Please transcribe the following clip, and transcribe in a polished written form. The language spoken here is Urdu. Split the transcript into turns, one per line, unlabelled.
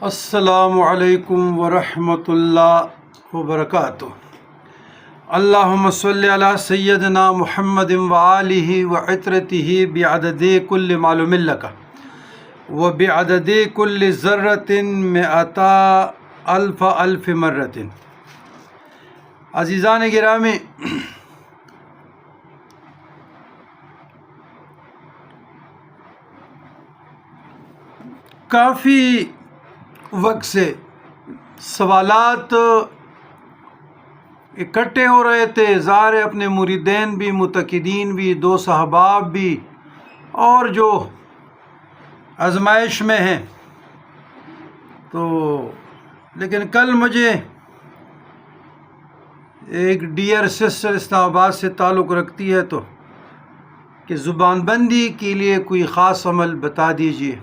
السلام علیکم ورحمۃ اللہ وبرکاتہ۔ اللہم صلی علی سیدنا محمد وآلہ وعطرتہ بعدد کل معلوم لک وبعدد کل ذرۃ مئتا الف مرۃ۔ عزیزان گرامی، کافی وقت سے سوالات اکٹھے ہو رہے تھے، ظاہر ہے اپنے مریدین بھی، متقدین بھی، دوست احباب بھی، اور جو آزمائش میں ہیں۔ تو لیکن کل مجھے ایک ڈیئر سسٹر اسلام آباد سے تعلق رکھتی ہے تو کہ زبان بندی کے لیے کوئی خاص عمل بتا دیجیے۔